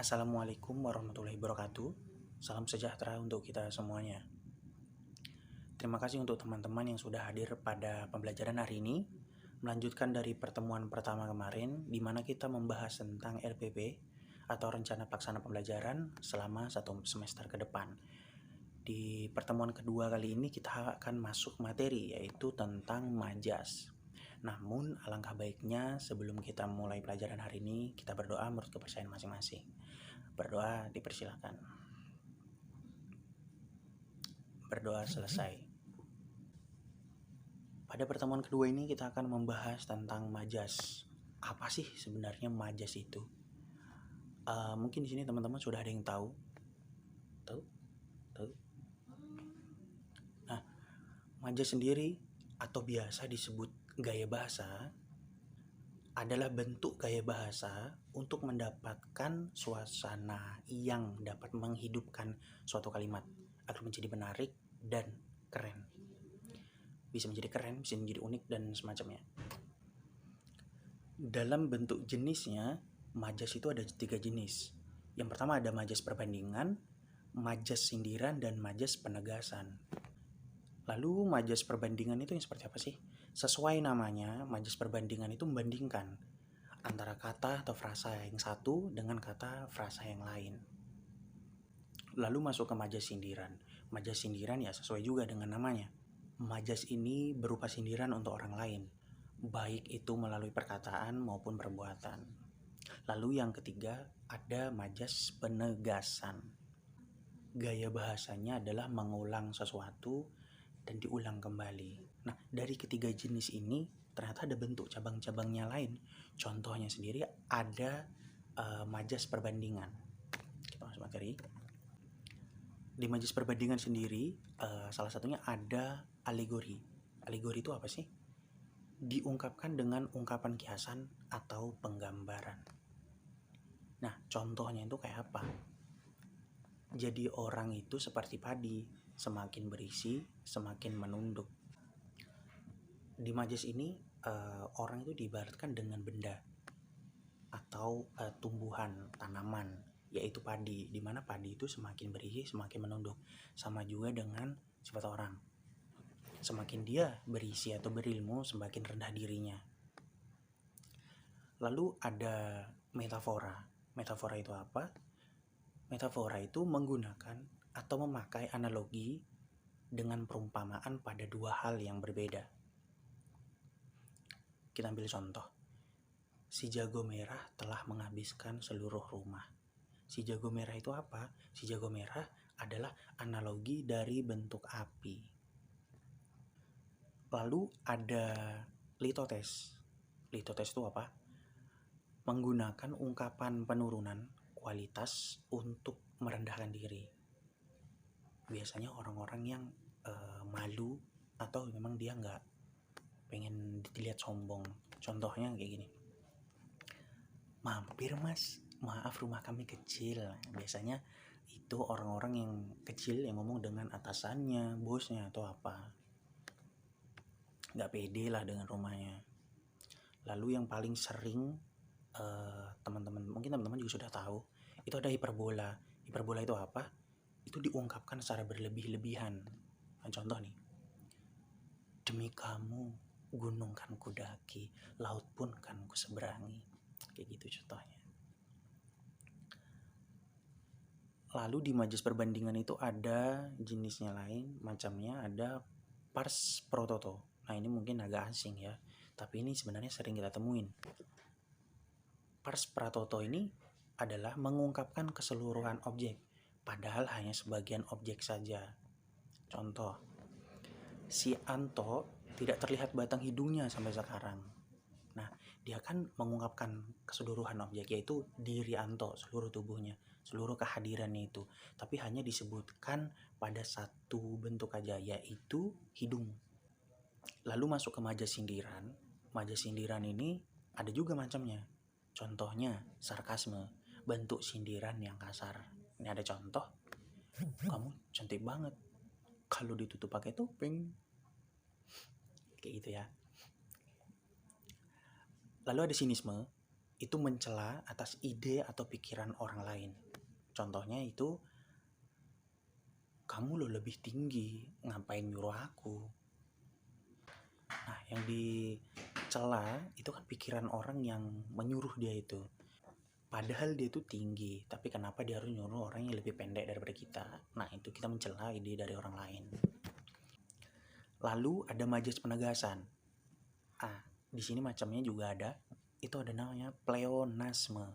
Assalamualaikum warahmatullahi wabarakatuh. Salam sejahtera untuk kita semuanya. Terima kasih untuk teman-teman yang sudah hadir pada pembelajaran hari ini. Melanjutkan dari pertemuan pertama kemarin, di mana kita membahas tentang RPP atau Rencana Pelaksana Pembelajaran selama 1 semester ke depan. Di pertemuan kedua kali ini kita akan masuk materi, yaitu tentang majas. Namun alangkah baiknya sebelum kita mulai pelajaran hari ini, kita berdoa menurut kepercayaan masing-masing. Berdoa dipersilakan. Berdoa selesai. Pada pertemuan kedua ini kita akan membahas tentang majas. Apa sih sebenarnya majas itu? Mungkin di sini teman-teman sudah ada yang tahu. Tahu? Nah, majas sendiri atau biasa disebut gaya bahasa adalah bentuk gaya bahasa untuk mendapatkan suasana yang dapat menghidupkan suatu kalimat agar menjadi menarik dan keren. Bisa menjadi keren, bisa menjadi unik, dan semacamnya. Dalam bentuk jenisnya, majas itu ada 3 jenis. Yang pertama ada majas perbandingan, majas sindiran, dan majas penegasan. Lalu majas perbandingan itu yang seperti apa sih? Sesuai namanya, majas perbandingan itu membandingkan antara kata atau frasa yang satu dengan kata frasa yang lain. Lalu masuk ke majas sindiran. Majas sindiran ya sesuai juga dengan namanya. Majas ini berupa sindiran untuk orang lain, baik itu melalui perkataan maupun perbuatan. Lalu yang ketiga ada majas penegasan. Gaya bahasanya adalah mengulang sesuatu dan diulang kembali. Nah, dari ketiga jenis ini ternyata ada bentuk cabang-cabangnya lain. Contohnya sendiri ada majas perbandingan. Kita masuk materi. Di majas perbandingan sendiri, salah satunya ada alegori. Alegori itu apa sih? Diungkapkan dengan ungkapan kiasan atau penggambaran. Nah, contohnya itu kayak apa? Jadi orang itu seperti padi, semakin berisi, semakin menunduk. Di majas ini, orang itu diibaratkan dengan benda atau tumbuhan, tanaman, yaitu padi, di mana padi itu semakin berisi, semakin menunduk. Sama juga dengan sifat orang. Semakin dia berisi atau berilmu, semakin rendah dirinya. Lalu ada metafora. Metafora itu apa? Metafora itu menggunakan atau memakai analogi dengan perumpamaan pada 2 hal yang berbeda. Kita ambil contoh. Si jago merah telah menghabiskan seluruh rumah. Si jago merah itu apa? Si jago merah adalah analogi dari bentuk api. Lalu ada litotes. Litotes itu apa? Menggunakan ungkapan penurunan kualitas untuk merendahkan diri. Biasanya orang-orang yang malu atau memang dia nggak pengen dilihat sombong. Contohnya kayak gini. Mampir mas, maaf rumah kami kecil. Biasanya itu orang-orang yang kecil yang ngomong dengan atasannya, bosnya atau apa. Nggak pede lah dengan rumahnya. Lalu yang paling sering mungkin teman-teman juga sudah tahu, itu ada hiperbola. Hiperbola itu apa? Itu diungkapkan secara berlebih-lebihan. Nah, contoh nih, demi kamu gunung kan ku daki, laut pun kan ku seberangi. Kayak gitu contohnya. Lalu di majas perbandingan itu ada jenisnya lain, macamnya ada pars pro toto. Nah, ini mungkin agak asing ya, tapi ini sebenarnya sering kita temuin. Pars pro toto ini adalah mengungkapkan keseluruhan objek, padahal hanya sebagian objek saja. Contoh, si Anto tidak terlihat batang hidungnya sampai sekarang. Nah, dia kan mengungkapkan keseluruhan objek, yaitu diri Anto, seluruh tubuhnya, seluruh kehadirannya itu. Tapi hanya disebutkan pada satu bentuk aja, yaitu hidung. Lalu masuk ke majas sindiran. Majas sindiran ini ada juga macamnya. Contohnya sarkasme, bentuk sindiran yang kasar. Ini ada contoh. Kamu cantik banget kalau ditutup pakai topeng. Kayak gitu ya. Lalu ada sinisme. itu mencela atas ide atau pikiran orang lain. Contohnya itu, kamu lo lebih tinggi, ngapain nyuruh aku? Nah, yang dicela itu kan pikiran orang yang menyuruh dia itu. Padahal dia itu tinggi, tapi kenapa dia harus nyuruh orang yang lebih pendek daripada kita? Nah, itu kita mencela ide dari orang lain. Lalu ada majas penegasan. Di sini macamnya juga ada. Itu ada namanya pleonasme.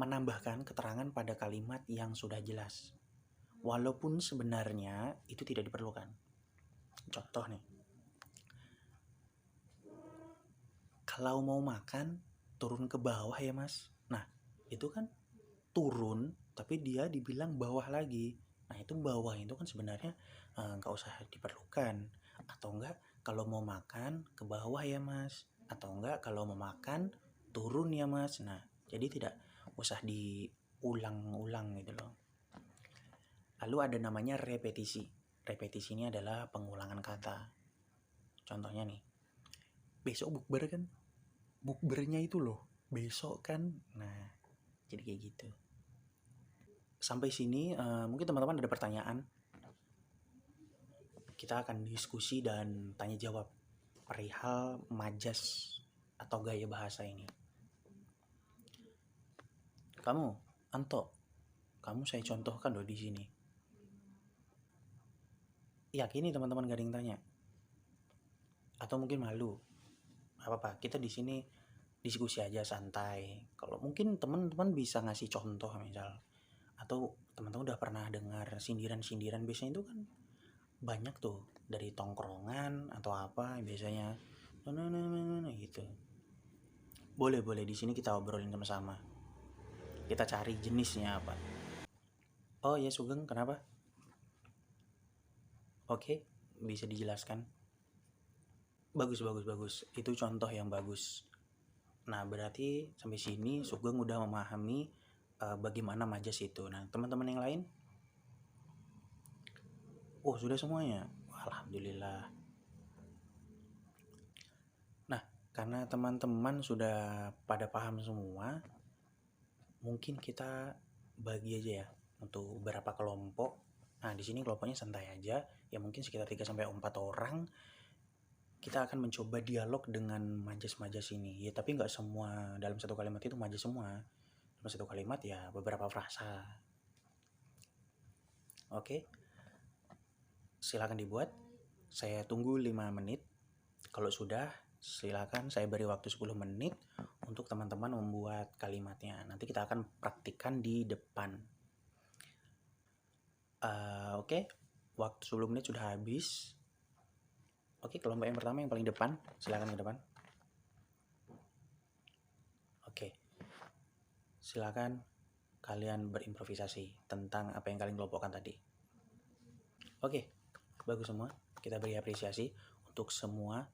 Menambahkan keterangan pada kalimat yang sudah jelas, walaupun sebenarnya itu tidak diperlukan. Contoh nih, kalau mau makan, turun ke bawah ya mas. Nah, itu kan turun, tapi dia dibilang bawah lagi. Nah, itu bawah itu kan sebenarnya nggak usah diperlukan. Atau enggak, kalau mau makan, ke bawah ya mas. Atau enggak, kalau mau makan, turun ya mas. Nah, jadi tidak usah diulang-ulang gitu loh. Lalu ada namanya repetisi. Repetisi ini adalah pengulangan kata. Contohnya nih, besok bukber kan? Bukbernya itu loh, besok kan? Nah, jadi kayak gitu. Sampai sini mungkin teman-teman ada pertanyaan. Kita akan diskusi dan tanya jawab perihal majas atau gaya bahasa ini. Anto, kamu saya contohkan loh di sini. Yakin nih teman-teman gak ada yang tanya? Atau mungkin malu? Apa-apa, kita di sini diskusi aja santai. Kalau mungkin teman-teman bisa ngasih contoh misal, atau teman-teman udah pernah dengar sindiran-sindiran, biasanya itu kan banyak tuh dari tongkrongan atau apa biasanya gitu. Boleh di sini kita obrolin sama-sama. Kita cari jenisnya apa. Oh ya Sugeng, kenapa? Oke, bisa dijelaskan. Bagus. Itu contoh yang bagus. Nah, berarti sampai sini Sugeng udah memahami bagaimana majas itu. Nah, teman-teman yang lain? Oh, sudah semuanya? Alhamdulillah. Nah, karena teman-teman sudah pada paham semua, mungkin kita bagi aja ya untuk beberapa kelompok. Nah, di sini kelompoknya santai aja, ya mungkin sekitar 3-4 orang. Kita akan mencoba dialog dengan majas-majas ini. Ya, tapi nggak semua dalam satu kalimat itu majas semua. Dalam satu kalimat ya beberapa frasa. Oke. Silakan dibuat. Saya tunggu 5 menit. Kalau sudah, silakan saya beri waktu 10 menit untuk teman-teman membuat kalimatnya. Nanti kita akan praktikkan di depan. Oke. Waktu 10 menit sudah habis. Oke, kelompok yang pertama yang paling depan, silakan ke depan. Oke. Silakan kalian berimprovisasi tentang apa yang kalian kelompokkan tadi. Oke, bagus semua. Kita beri apresiasi untuk semua.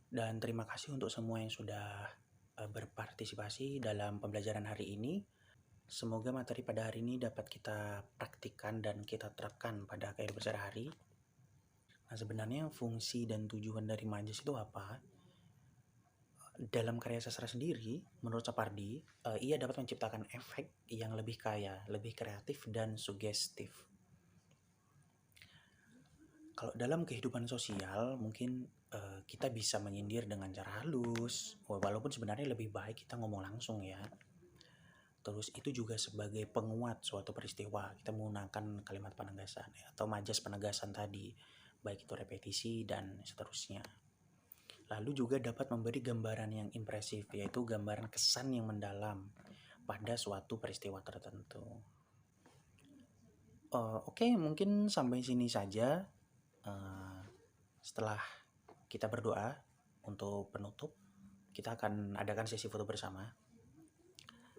Dan terima kasih untuk semua yang sudah berpartisipasi dalam pembelajaran hari ini. Semoga materi pada hari ini dapat kita praktikkan dan kita terapkan pada kehidupan sehari-hari. Nah, sebenarnya fungsi dan tujuan dari majas itu apa? Dalam karya sastra sendiri, menurut Sapardi, ia dapat menciptakan efek yang lebih kaya, lebih kreatif, dan sugestif. Kalau dalam kehidupan sosial, mungkin kita bisa menyindir dengan cara halus, walaupun sebenarnya lebih baik kita ngomong langsung ya. Terus itu juga sebagai penguat suatu peristiwa, kita menggunakan kalimat penegasan atau majas penegasan tadi, baik itu repetisi dan seterusnya. Lalu juga dapat memberi gambaran yang impresif, yaitu gambaran kesan yang mendalam pada suatu peristiwa tertentu. Oke, mungkin sampai sini saja. Setelah kita berdoa untuk penutup, kita akan adakan sesi foto bersama.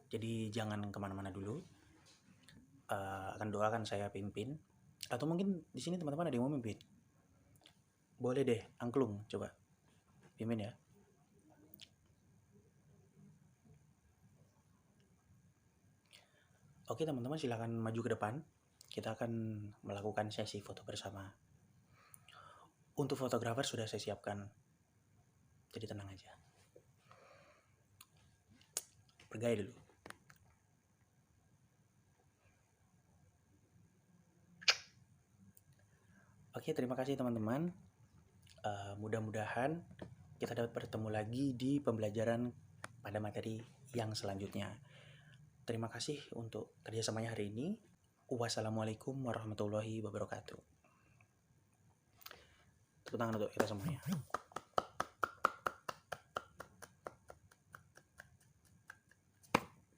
Jadi jangan kemana-mana dulu. Akan doakan saya pimpin. Atau mungkin di sini teman-teman ada yang mau mimpin? Boleh deh, angklung coba pimpin ya. Oke teman-teman, silakan maju ke depan. Kita akan melakukan sesi foto bersama. Untuk fotografer sudah saya siapkan, jadi tenang aja. bergaya dulu. Oke, terima kasih teman-teman. Mudah-mudahan kita dapat bertemu lagi di pembelajaran pada materi yang selanjutnya. Terima kasih untuk kerjasamanya hari ini. Wassalamualaikum warahmatullahi wabarakatuh. Tepuk tangan untuk kita semuanya.